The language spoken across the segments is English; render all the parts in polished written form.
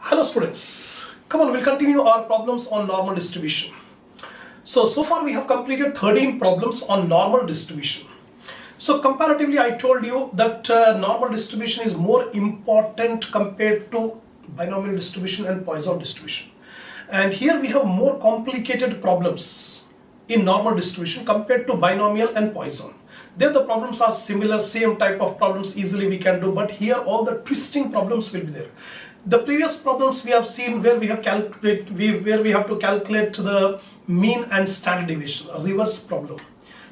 Hello students, come on, we'll continue our problems on normal distribution. So far we have completed 13 problems on normal distribution. So comparatively I told you that normal distribution is more important compared to binomial distribution and Poisson distribution. And here we have more complicated problems in normal distribution compared to binomial and Poisson. There the problems are similar, same type of problems easily we can do, but here all the twisting problems will be there. The previous problems we have seen where we have to calculate the mean and standard deviation, a reverse problem.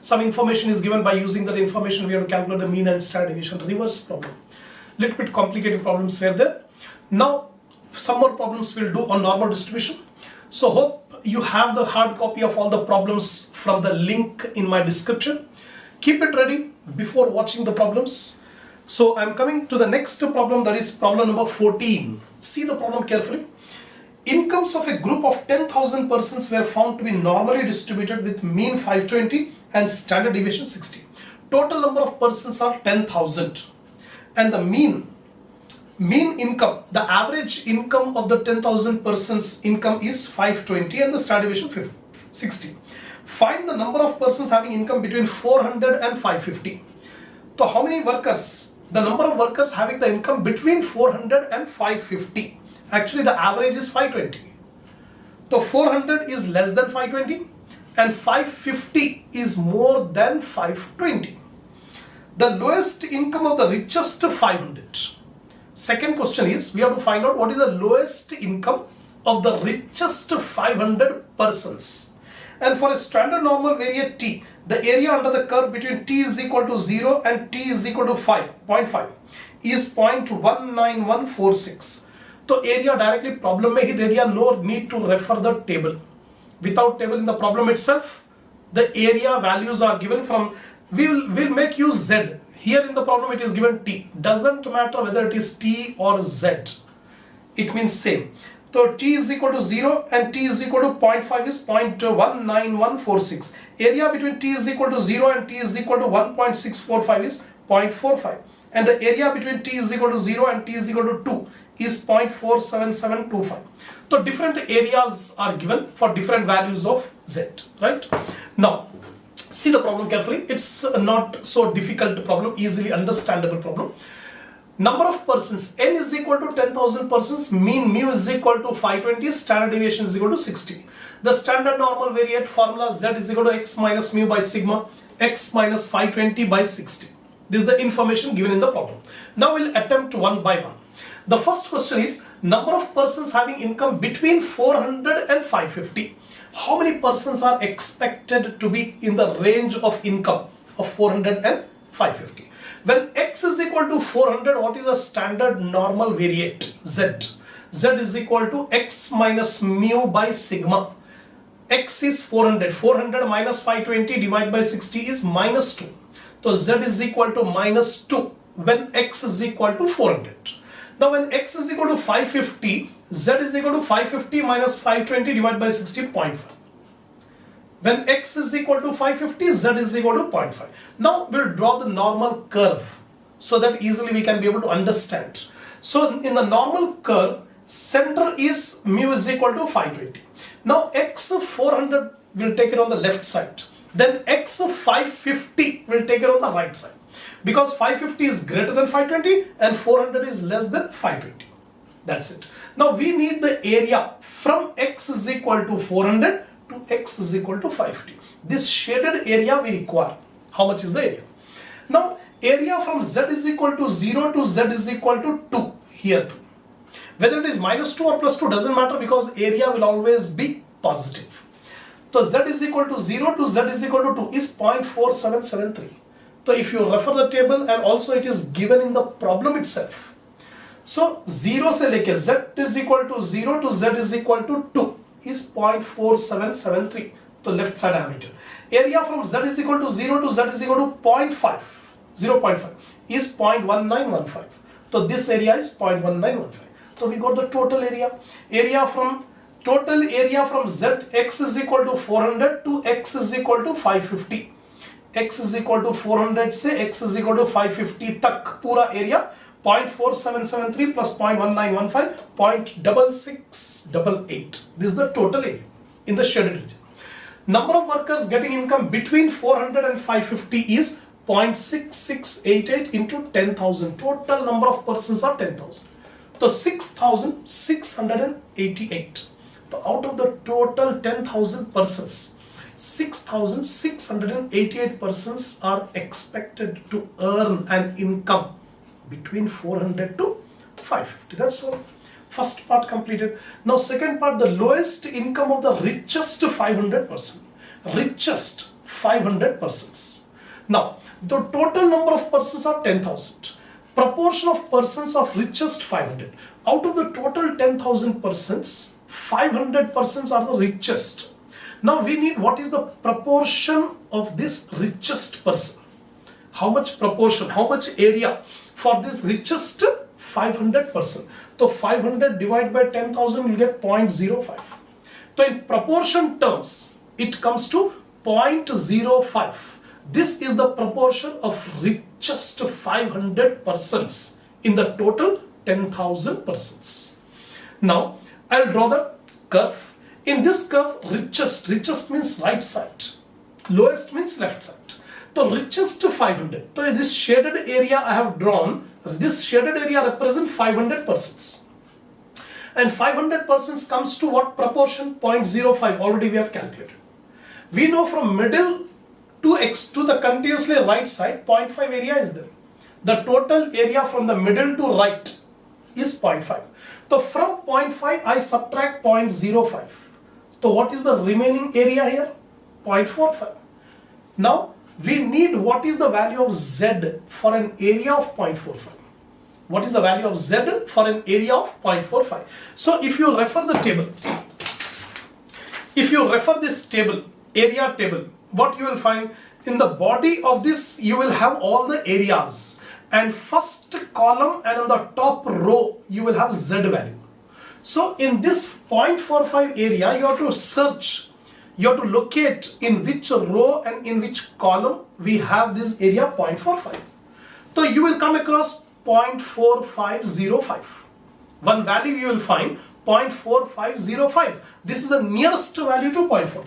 Some information is given, by using that information we have to calculate the mean and standard deviation, reverse problem. Little bit complicated problems were there. Now some more problems we'll do on normal distribution. So hope you have the hard copy of all the problems from the link in my description. Keep it ready before watching the problems. So I'm coming to the next problem, that is problem number 14. See the problem carefully. Incomes of a group of 10,000 persons were found to be normally distributed with mean 520 and standard deviation 60. Total number of persons are 10,000 and the mean income, the average income of the 10,000 persons income is 520 and the standard deviation 60. Find the number of persons having income between 400 and 550. So how many workers? The number of workers having the income between 400 and 550. Actually the average is 520. So 400 is less than 520 and 550 is more than 520. The lowest income of the richest 500. Second question is, we have to find out what is the lowest income of the richest 500 persons. And for a standard normal variate T, the area under the curve between T is equal to 0 and T is equal to 0.5 is 0.19146. So area directly problem mein hi de diya, no need to refer the table. Without table in the problem itself, the area values are given from, we'll make use Z. Here in the problem it is given T. Doesn't matter whether it is T or Z. It means same. So T is equal to 0 and T is equal to 0.5 is 0.19146. Area between T is equal to 0 and T is equal to 1.645 is 0.45. And the area between T is equal to 0 and T is equal to 2 is 0.47725. So different areas are given for different values of Z, right? Now, see the problem carefully. It's not so difficult problem, easily understandable problem. Number of persons, n is equal to 10,000 persons, mean mu is equal to 520, standard deviation is equal to 60. The standard normal variate formula Z is equal to x minus mu by sigma, x minus 520 by 60. This is the information given in the problem. Now we'll attempt one by one. The first question is, number of persons having income between 400 and 550. How many persons are expected to be in the range of income of 400 and 550? When x is equal to 400, what is the standard normal variate? Z. Z is equal to x minus mu by sigma. X is 400. 400 minus 520 divided by 60 is minus 2. So Z is equal to minus 2 when x is equal to 400. Now when x is equal to 550, Z is equal to 550 minus 520 divided by 60, 0.5. When x is equal to 550, z is equal to 0.5. Now we'll draw the normal curve so that easily we can be able to understand. So in the normal curve, center is mu is equal to 520. Now x 400 will take it on the left side. Then x 550 will take it on the right side. Because 550 is greater than 520 and 400 is less than 520. That's it. Now we need the area from x is equal to 400 to x is equal to 550. This shaded area we require. How much is the area? Now area from z is equal to 0 to z is equal to 2. Here 2. Whether it is minus 2 or plus 2 doesn't matter, because area will always be positive. So z is equal to 0 to z is equal to 2 is 0.4773. So if you refer the table, and also it is given in the problem itself. So 0 se leke z is equal to 0 to z is equal to 2 is 0.4773. So left side I have written. Area from z is equal to 0 to z is equal to 0.5. 0.5 is 0.1915. So this area is 0.1915. So we got the total area. Total area from z, x is equal to 400 to x is equal to 550. X is equal to 400 से x is equal to 550 तक पूरा area 0.4773 plus 0.1915, 0.6688. This is the total area in the shaded region. Number of workers getting income between 400 and 550 is 0.6688 into 10,000. Total number of persons are 10,000. So 6,688. So out of the total 10,000 persons, 6,688 persons are expected to earn an income between 400 to 550. That's all. First part completed. Now second part, the lowest income of the richest 500 person. Richest 500 persons. Now the total number of persons are 10,000. Proportion of persons of richest 500. Out of the total 10,000 persons, 500 persons are the richest. Now we need what is the proportion of this richest person. How much proportion, how much area for this richest 500 person. So 500 divided by 10,000 will get 0.05. So in proportion terms, it comes to 0.05. This is the proportion of richest 500 persons in the total 10,000 persons. Now I'll draw the curve. In this curve, richest means right side, lowest means left side. The richest 500. So this shaded area I have drawn, this shaded area represents 500 persons. And 500 persons comes to what proportion? 0.05. Already we have calculated. We know from middle to the continuously right side, 0.5 area is there. The total area from the middle to right is 0.5. So from 0.5 I subtract 0.05. So what is the remaining area here? 0.45. Now we need what is the value of Z for an area of 0.45. What is the value of Z for an area of 0.45? So if you refer the table, if you refer this table, area table, what you will find in the body of this, you will have all the areas, and first column and on the top row you will have Z value. So in this 0.45 area, you have to search, you have to locate in which row and in which column we have this area 0.45. So you will come across 0.4505. One value you will find 0.4505. This is the nearest value to 0.45.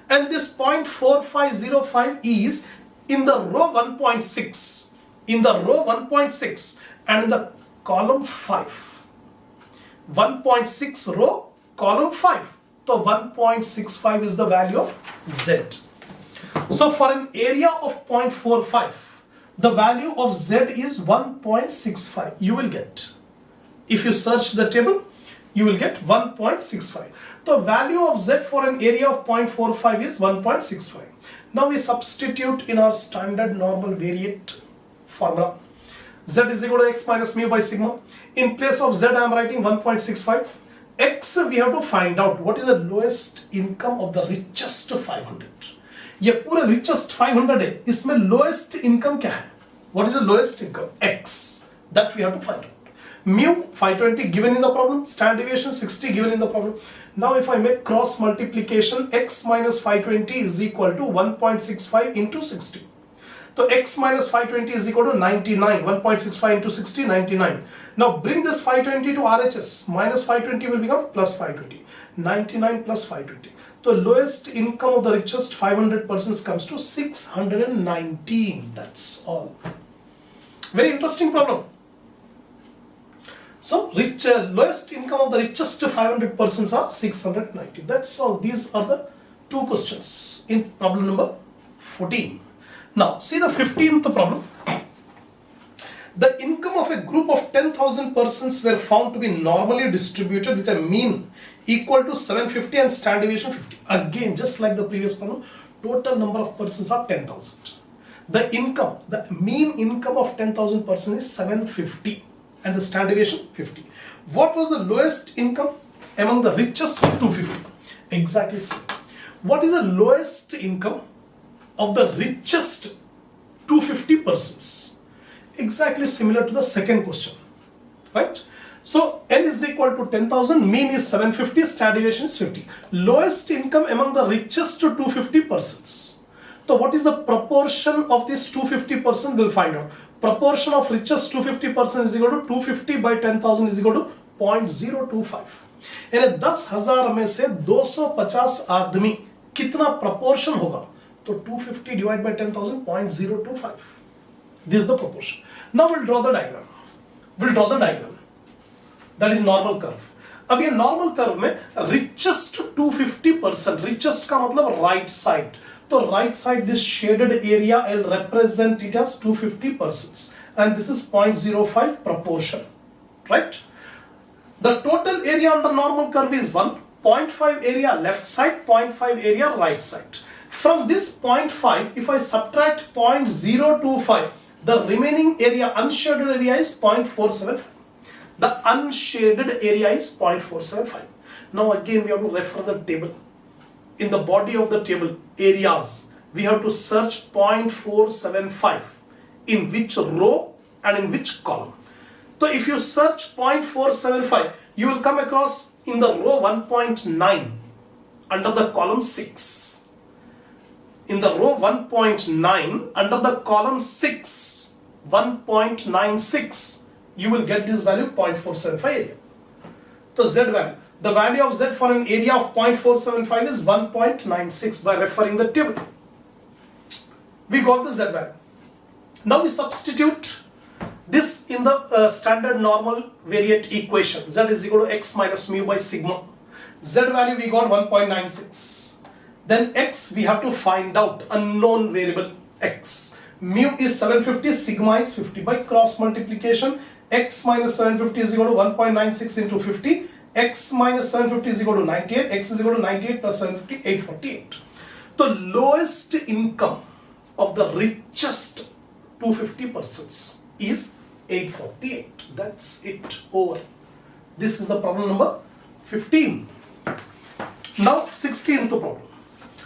And this 0.4505 is in the row 1.6. In the row 1.6 and in the column 5. 1.6 row, column 5. So 1.65 is the value of Z. So for an area of 0.45, the value of Z is 1.65. You will get. If you search the table, you will get 1.65. The value of Z for an area of 0.45 is 1.65. Now we substitute in our standard normal variate formula. Z is equal to x minus mu by sigma. In place of Z I am writing 1.65. X we have to find out what is the lowest income of the richest 500. ये पूरे richest 500 है, इसमें lowest income क्या है? What is the lowest income? X. That we have to find out. Mu 520 given in the problem, standard deviation 60 given in the problem. Now if I make cross multiplication, x minus 520 is equal to 1.65 into 60. So x minus 520 is equal to 99. 1.65 into 60, 99. Now bring this 520 to RHS. Minus 520 will become plus 520. 99 plus 520. The lowest income of the richest 500 persons comes to 619. That's all. Very interesting problem. So lowest income of the richest 500 persons are 690. That's all. These are the two questions in problem number 14. Now see the 15th problem. The income of a group of 10,000 persons were found to be normally distributed with a mean equal to 750 and standard deviation 50. Again, just like the previous problem, total number of persons are 10,000. The income, the mean income of 10,000 persons is 750 and the standard deviation 50. What was the lowest income among the richest? 250. Exactly same. What is the lowest income of the richest 250 persons? Exactly similar to the second question, right? So n is equal to 10,000, mean is 750, standard deviation is 50. Lowest income among the richest 250 persons. So what is the proportion of this 250 persons? We'll find out. proportion of richest 250% is equal to 250 by 10,000 is equal to 0.025. यानी 10,000 में से 250 आदमी कितना proportion होगा? तो 250 divided by 10,000 0.025. This is the proportion. Now we'll draw the diagram. That is normal curve. अब ये normal curve में richest 250%, richest का मतलब right side. तो right side this shaded area I'll represent it as 250%, and this is 0.05 proportion, right? The total area under normal curve is 1, 0.5 area left side, 0.5 area right side. From this 0.5, if I subtract 0.025, the remaining area, unshaded area is 0.475. The unshaded area is 0.475. Now again we have to refer the table. In the body of the table, areas, we have to search 0.475 in which row and in which column. So if you search 0.475, you will come across in the row 1.9 under the column 6. In the row 1.9 under the column 6, 1.96, you will get this value 0.475 area. So Z value. The value of Z for an area of 0.475 is 1.96 by referring the table. We got the Z value. Now we substitute this in the standard normal variate equation. Z is equal to x minus mu by sigma. Z value we got 1.96. Then x we have to find out, unknown variable x. Mu is 750, sigma is 50. By cross multiplication, x minus 750 is equal to 1.96 into 50. X minus 750 is equal to 98. X is equal to 98 plus 750, 848. The lowest income of the richest 250 persons is 848. That's it, over. This is the problem number 15. Now 16th problem.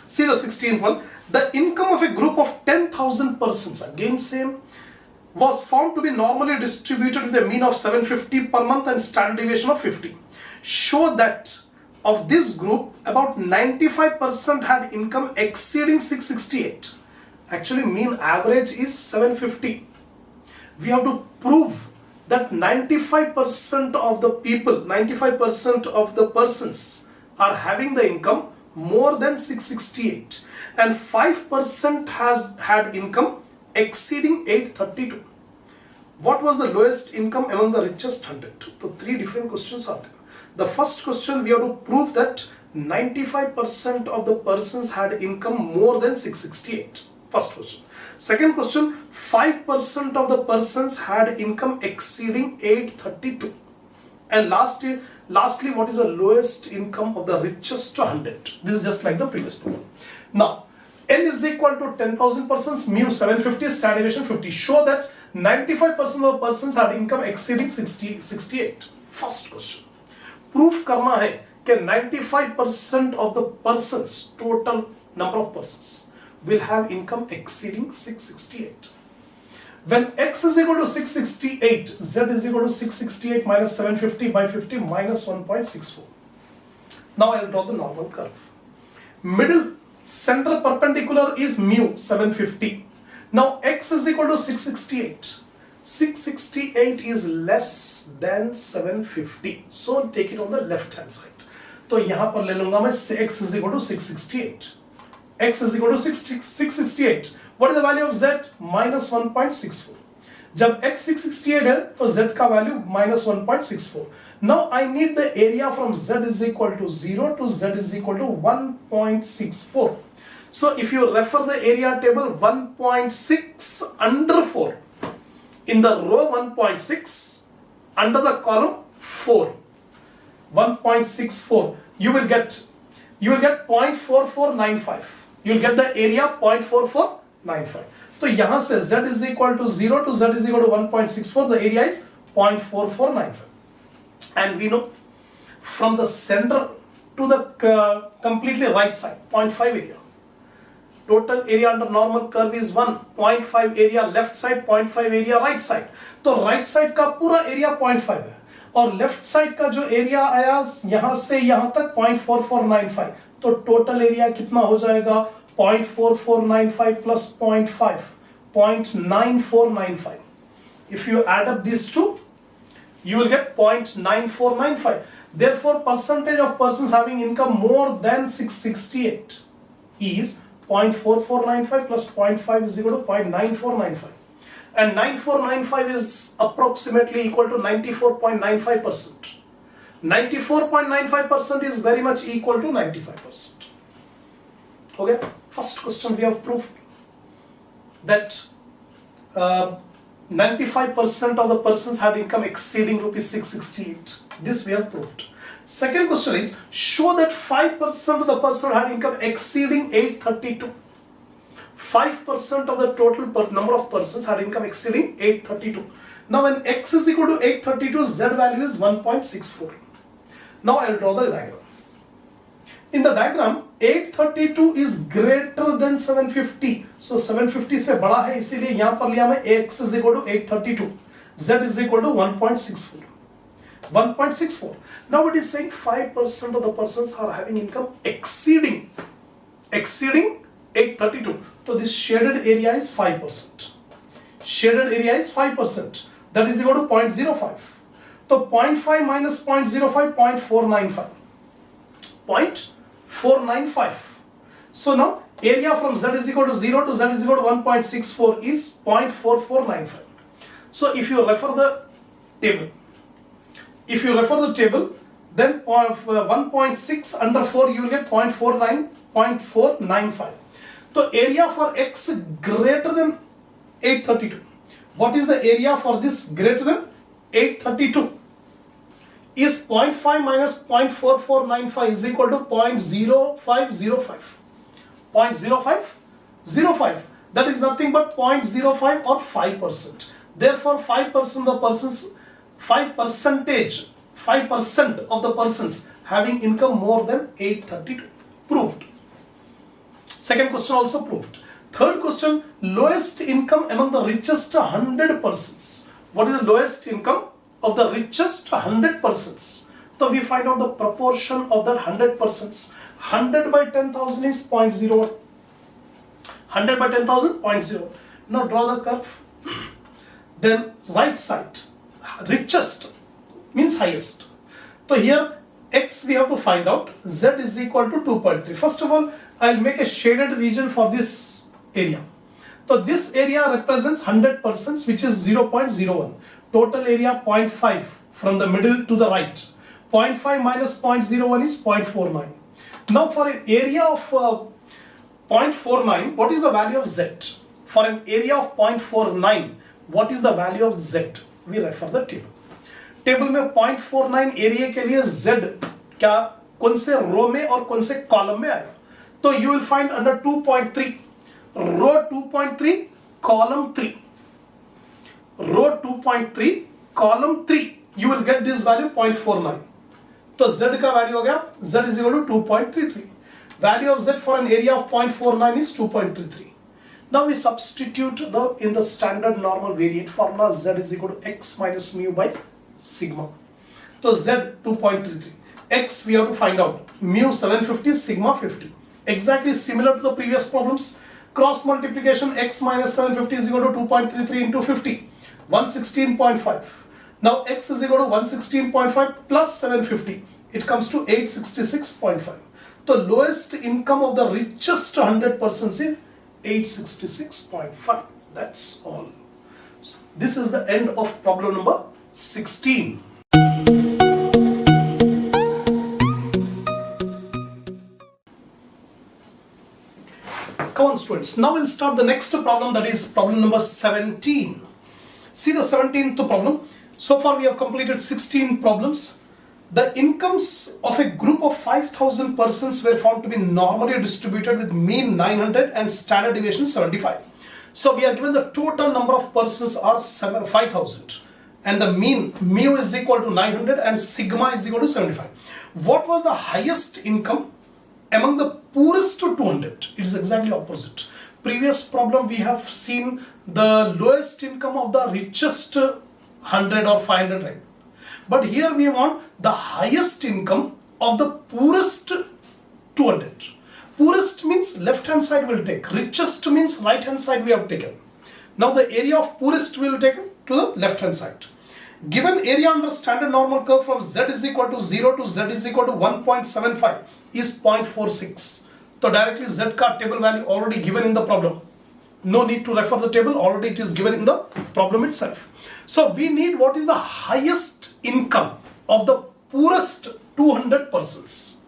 See the 16th one. The income of a group of 10,000 persons, again same, was found to be normally distributed with a mean of 750 per month and standard deviation of 50. Show that of this group about 95% had income exceeding 668. Actually mean average is 750. We have to prove that 95% of the people, 95% of the persons are having the income more than 668, and 5% has had income exceeding 832. What was the lowest income among the richest 100? So three different questions are there. The first question, we have to prove that 95% of the persons had income more than 668. First question. Second question, 5% of the persons had income exceeding 832. And lastly, what is the lowest income of the richest 100? This is just like the previous one. Now, N is equal to 10,000 persons, mu 750, standard deviation 50. Show that 95% of the persons had income exceeding 68. First question. Proof करना है कि 95% of the persons, total number of persons, will have income exceeding 668. When x is equal to 668, z is equal to 668 minus 750 by 50 minus 1.64. Now I will draw the normal curve. Middle center perpendicular is mu 750. Now x is equal to 668. 668 is less than 750. So take it on the left hand side. तो यहाँ पर ले लूँगा मैं x is equal to 668. X is equal to 668. What is the value of z? Minus 1.64. जब x 668 है तो z का value minus 1.64. Now I need the area from z is equal to 0 to z is equal to 1.64. So if you refer the area table, 1.6 under 4. In the row 1.6, under the column 4, 1.64, you will get 0.4495. You will get the area 0.4495. So यहाँ से z is equal to 0 to z is equal to 1.64. The area is 0.4495. And we know from the center to the completely right side, 0.5 area. Total area under normal curve is 1. 0.5 area left side, 0.5 area right side. तो right side का पूरा area 0.5 है और left side का जो area आया यहाँ से यहाँ तक 0.4495. तो total area कितना हो जाएगा? 0.4495 plus 0.5, 0.9495. If you add up these two, you will get 0.9495. Therefore, percentage of persons having income more than 668 is 0.4495 plus 0.5 is equal to 0.9495. And 9495 is approximately equal to 94.95%. 94.95% is very much equal to 95%. Okay, first question we have proved that 95% of the persons had income exceeding rupees 668. This we have proved. Second question is, show that 5% of the person had income exceeding 832. 5% of the total number of persons had income exceeding 832. Now when x is equal to 832, z value is 1.64. Now I will draw the diagram. In the diagram, 832 is greater than 750. So 750 से बड़ा है, इसीलिए यहाँ पर लिया मैं x is equal to 832, z is equal to 1.64. 1.64. Now it is saying 5% of the persons are having income exceeding 832. So this shaded area is 5%. Shaded area is 5%. That is equal to 0.05. So 0.5 minus 0.05, 0.495. 0.495. So now area from z is equal to 0 to z is equal to 1.64 is 0.4495. So if you refer the table, then 1.6 under 4 you will get 0.495. So area for x greater than 832. What is the area for this greater than 832? Is 0.5 minus 0.4495 is equal to 0.0505. 0.0505. That is nothing but 0.05 or 5%. Therefore, 5% of the persons, 5% of the persons having income more than 832. Proved. Second question also proved. Third question, lowest income among the richest 100 persons. What is the lowest income of the richest 100 persons? So we find out the proportion of that 100 persons. 100 by 10,000 is 0.01. 100 by 10,000, 0.01. Now draw the curve. Then right side, richest means highest. So here x we have to find out, z is equal to 2.3. First of all, I will make a shaded region for this area. So this area represents 100 persons, which is 0.01. Total area 0.5 from the middle to the right. 0.5 minus 0.01 is 0.49. Now for an area of 0.49, what is the value of z? For an area of 0.49, what is the value of z? We refer the table. Table में 0.49 area के लिए z क्या कौन से रो में और कौन से कॉलम में आएगा? तो you will find under 2.3 row 2.3 column 3 row 2.3 column 3 you will get this value 0.49. तो z का वैल्यू हो गया z is equal to 2.33. Value of z for an area of 0.49 is 2.33. Now we substitute in the standard normal variant formula, z is equal to x minus mu by sigma. So z 2.33, x we have to find out, mu 750, sigma 50. Exactly similar to the previous problems. Cross multiplication, x minus 750 is equal to 2.33 into 50, 116.5. Now x is equal to 116.5 plus 750, it comes to 866.5. The lowest income of the richest 100 persons is 866.5. That's all. So this is the end of problem number 16. Come on students, now we'll start the next problem, that is problem number 17. See the 17th problem. So far we have completed 16 problems. The incomes of a group of 5,000 persons were found to be normally distributed with mean 900 and standard deviation 75. So we are given the total number of persons are 5,000 and the mean mu is equal to 900 and sigma is equal to 75. What was the highest income among the poorest to 200? It is exactly opposite. Previous problem we have seen the lowest income of the richest 100 or 500, right? But here we want the highest income of the poorest 200. Poorest means left hand side will take. Richest means right hand side we have taken. Now the area of poorest we will take to the left hand side. Given area under standard normal curve from z is equal to 0 to z is equal to 1.75 is 0.46. So directly z ka table value already given in the problem. No need to refer the table, already it is given in the problem itself. So we need what is the highest income of the poorest 200 persons.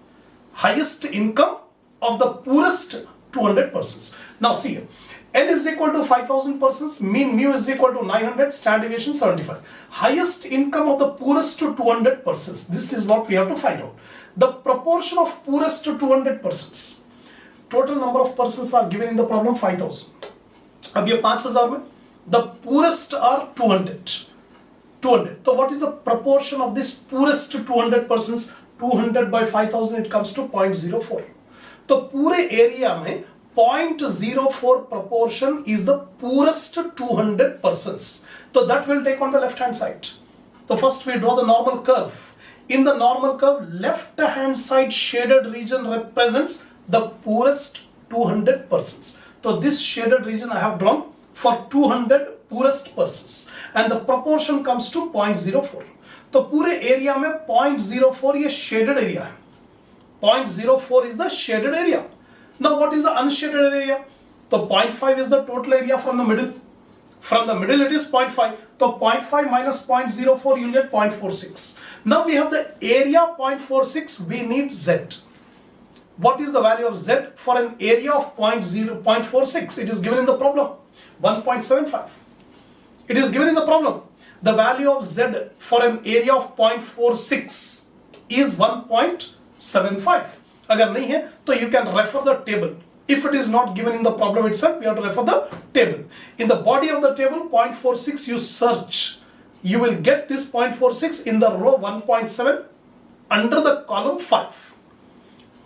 Highest income of the poorest 200 persons. Now see here. N is equal to 5000 persons, mean mu is equal to 900, standard deviation 75. Highest income of the poorest to 200 persons. This is what we have to find out. The proportion of poorest to 200 persons. Total number of persons are given in the problem 5000. अब ये 5000 में the poorest are 200. 200. So what is the proportion of this poorest to 200 persons? 200 by 5000 it comes to 0.04. तो पूरे area में 0.04 proportion is the poorest 200 persons. So that will take on the left hand side. So first we draw the normal curve. In the normal curve, left hand side shaded region represents the poorest 200 persons. So this shaded region I have drawn for 200 poorest persons and the proportion comes to 0.04. तो पूरे area में 0.04 ये shaded area है. 0.04 is the shaded area. Now what is the unshaded area? So 0.5 is the total area from the middle. From the middle it is 0.5. So 0.5 minus 0.04 you will get 0.46. Now we have the area 0.46, we need Z. What is the value of Z for an area of 0.46? It is given in the problem. 1.75. It is given in the problem. The value of Z for an area of 0.46 is 1.75. अगर नहीं है तो you can refer the table. If it is not given in the problem itself, you have to refer the table. In the body of the table, 0.46 you search. You will get this 0.46 in the row 1.7 under the column 5.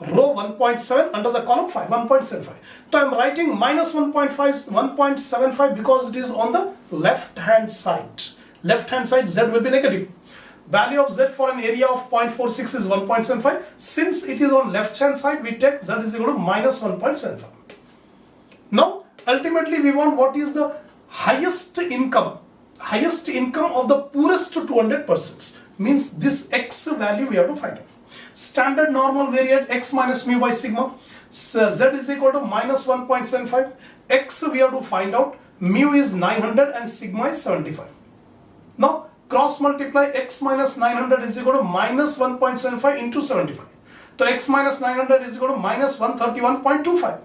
Row 1.7 under the column 5, 1.75. So I am writing minus 1.75 because it is on the left hand side. Left hand side Z will be negative. Value of Z for an area of 0.46 is 1.75. Since it is on left hand side, we take Z is equal to minus 1.75. Now, ultimately we want what is the highest income. Highest income of the poorest 200 persons. Means this X value we have to find out. Standard normal variate X minus mu by sigma. Z is equal to minus 1.75. X we have to find out. Mu is 900 and sigma is 75. Now, cross multiply X minus 900 is equal to minus 1.75 into 75. So X minus 900 is equal to minus 131.25.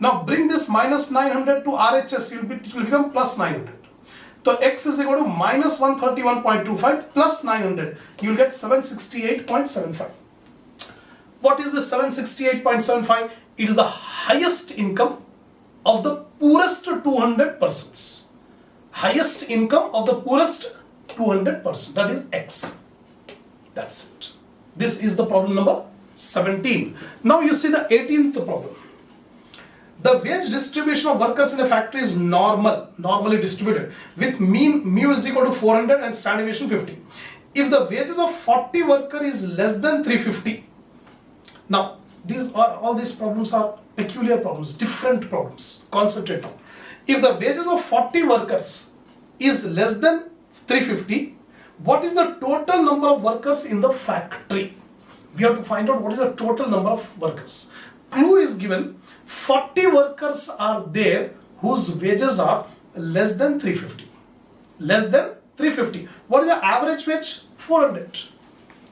Now bring this minus 900 to RHS, it will become plus 900. So X is equal to minus 131.25 plus 900. You will get 768.75. What is the 768.75? It is the highest income of the poorest 200 persons. Highest income of the poorest 200%, that is X. That's it. This is the problem number 17. Now you see the 18th problem. The wage distribution of workers in a factory is normally distributed with mean mu is equal to 400 and standard deviation 50. If the wages of 40 worker is less than 350. Now all these problems are peculiar problems, different problems. Concentrate on. If the wages of 40 workers is less than 350, what is the total number of workers in the factory? We have to find out what is the total number of workers. Clue is given, 40 workers are there whose wages are less than 350. Less than 350. What is the average wage? 400.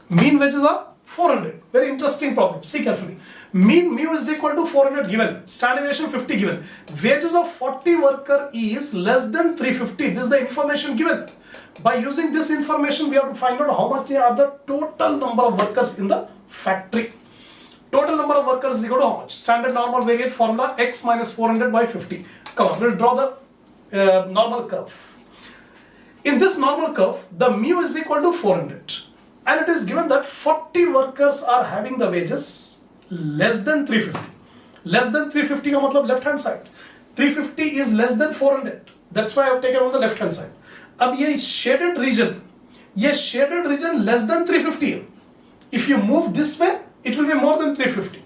Mean wages are 400. Very interesting problem. See carefully. Mean mu is equal to 400 given. Standard deviation 50 given. Wages of 40 worker is less than 350. This is the information given. By using this information, we have to find out how much are the total number of workers in the factory. Total number of workers is equal to how much? Standard normal variate formula X minus 400 by 50. Come on, we'll draw the normal curve. In this normal curve, the mu is equal to 400. And it is given that 40 workers are having the wages less than 350. Less than 350 का मतलब left hand side. 350 is less than 400. That's why I have taken on the left hand side. अब ये shaded region less than 350 है. If you move this way, it will be more than 350.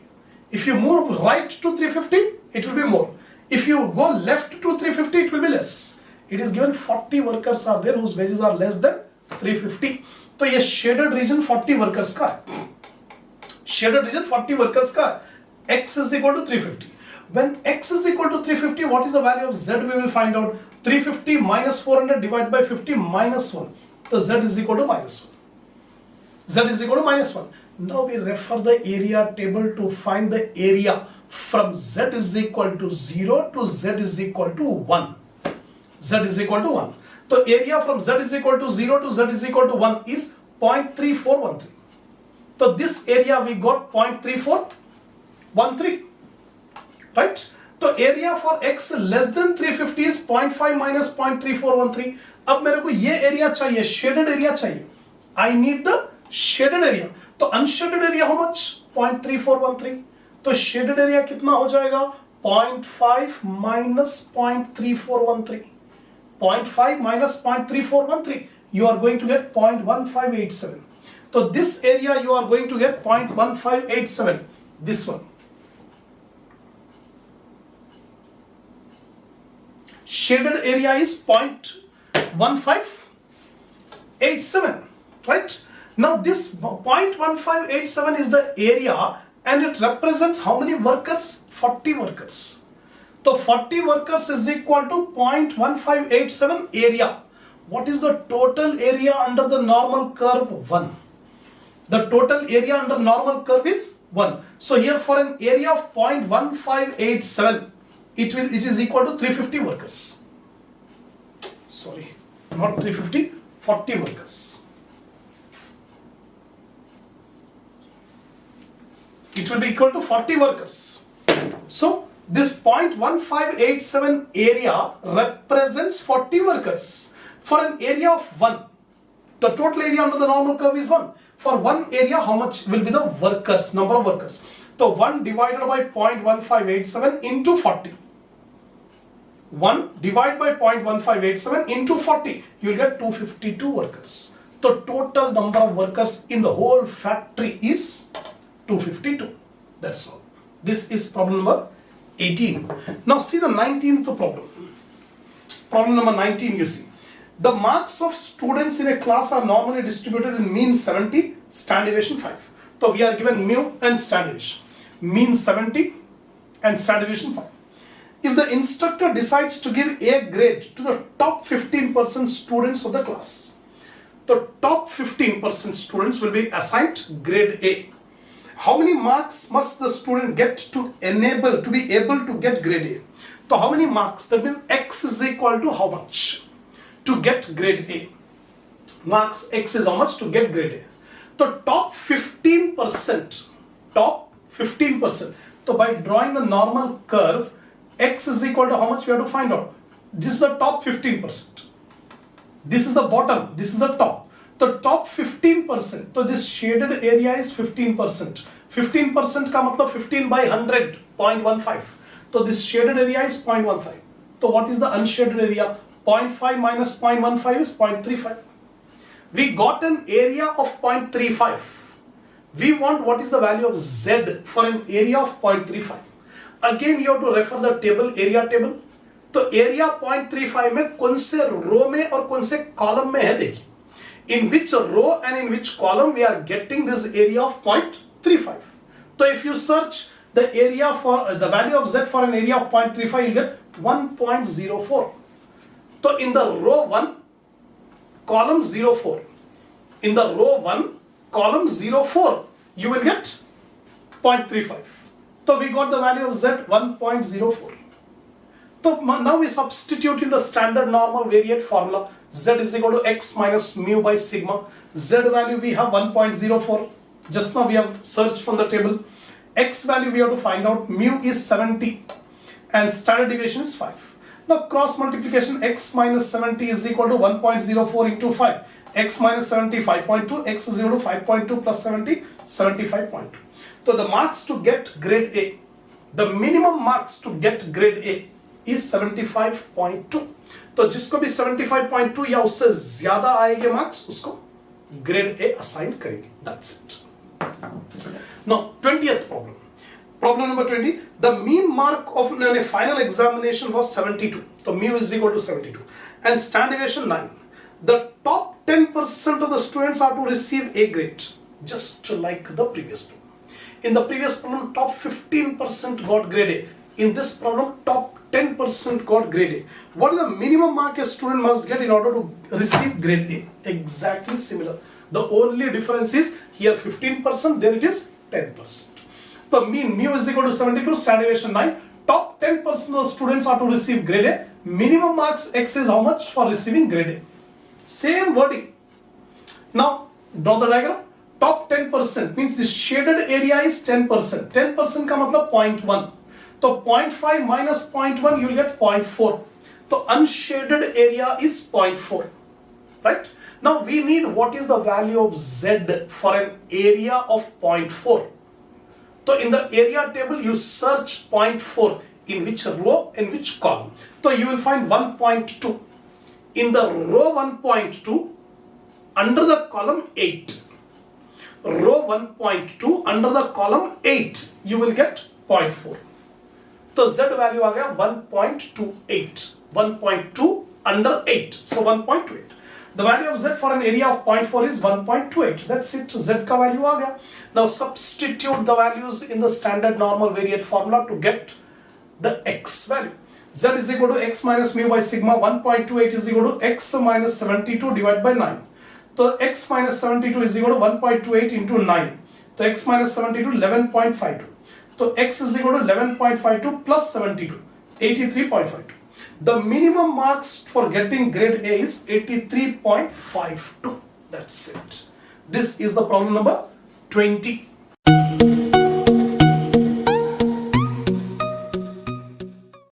If you move right to 350, it will be more. If you go left to 350, it will be less. It is given 40 workers are there whose wages are less than 350. तो ये shaded region 40 workers का है. Shaded region 40 workers का है. X is equal to 350. When X is equal to 350, what is the value of Z? We will find out. 350 minus 400 divided by 50 minus 1. So Z is equal to minus 1. Z is equal to minus 1. Now we refer the area table to find the area from Z is equal to 0 to Z is equal to 1. Z is equal to 1. So area from Z is equal to 0 to Z is equal to 1 is 0.3413. So this area we got 0.3413. Right? So area for X less than 350 is 0.5 minus 0.3413. अब मेरे को ये area चाहिए, shaded area चाहिए. I need the shaded area. तो unshaded area how much? 0.3413. तो shaded area कितना हो जाएगा? 0.5 minus 0.3413. 0.5 minus 0.3413. You are going to get 0.1587. So this area you are going to get 0.1587. This one. Shaded area is 0.1587, right? Now this 0.1587 is the area and it represents how many workers? 40 workers. So 40 workers is equal to 0.1587 area. What is the total area under the normal curve? 1. The total area under normal curve is 1. So here for an area of 0.1587, it is equal to 350 workers. Sorry, not 350, 40 workers. It will be equal to 40 workers. So this 0.1587 area represents 40 workers. For an area of 1, the total area under the normal curve is 1. For one area, how much will be the workers, number of workers? So 1 divided by 0.1587 into 40. 1 divided by 0.1587 into 40, you will get 252 workers. The total number of workers in the whole factory is 252. That's all. This is problem number 18. Now see the 19th problem. Problem number 19, you see. The marks of students in a class are normally distributed in mean 70, standard deviation 5. So we are given mu and standard deviation. Mean 70 and standard deviation 5. If the instructor decides to give A grade to the top 15% students of the class, the top 15% students will be assigned grade A. How many marks must the student get to be able to get grade A? So how many marks? That means X is equal to how much to get grade A? Marks X is how much to get grade A. So top 15%. So by drawing the normal curve, X is equal to how much we have to find out. This is the top 15%. This is the bottom. This is the top. The top 15%. So this shaded area is 15%. 15% का मतलब 15 by 100, 0.15. So this shaded area is 0.15. So what is the unshaded area? 0.5 minus 0.15 is 0.35. We got an area of 0.35. We want what is the value of Z for an area of 0.35. Again you have to refer the table, area table. तो area 0.35 में कौन से रो में और कौन से column में है देखिए. In which row and in which column we are getting this area of 0.35. So if you search the area for the value of Z for an area of 0.35, you get 1.04. So in the row 1, column 04. In the row 1, column 04, you will get 0.35. So we got the value of Z 1.04. So now we substitute in the standard normal variate formula. Z is equal to X minus mu by sigma. Z value we have 1.04. Just now we have searched from the table. X value we have to find out. Mu is 70 and standard deviation is 5. Now cross multiplication, X minus 70 is equal to 1.04 into 5. X minus 70, 5.2. X is equal to 5.2 plus 70, 75.2. So the marks to get grade A, the minimum marks to get grade A is 75.2. तो जिसको भी 75.2 या उससे ज्यादा आएंगे marks उसको grade A assign करेंगे. That's it. Now 20th problem. Problem number 20. The mean mark of a final examination was 72. So mu is equal to 72. And stand deviation 9. The top 10% of the students are to receive A grade, just like the previous problem. In the previous problem, top 15% got grade A. In this problem, top 10% got grade A. What is the minimum mark a student must get in order to receive grade A? Exactly similar. The only difference is here 15%, there it is 10%. The mean mu is equal to 72, stand deviation 9. Top 10% of the students are to receive grade A. Minimum marks X is how much for receiving grade A? Same wording. Now, draw the diagram. Top 10% means the shaded area is 10%. 10% का मतलब 0.1. So 0.5 minus 0.1 you will get 0.4. So unshaded area is 0.4. Right? Now we need what is the value of Z for an area of 0.4. So in the area table you search 0.4 in which row, in which column. So you will find 1.2. In the row 1.2 under the column 8. Row 1.2 under the column 8 you will get 0.4. So Z value आ गया 1.28. 1.2 under 8. So 1.28. The value of Z for an area of 0.4 is 1.28. That's it. Z का value आ गया. Now substitute the values in the standard normal variate formula to get the X value. Z is equal to X minus mu by sigma. 1.28 is equal to X minus 72 divided by 9. So X minus 72 is equal to 1.28 into 9. So X minus 72 11.52. So X is equal to 11.52 plus 72, 83.52. The minimum marks for getting grade A is 83.52. That's it. This is the problem number 20.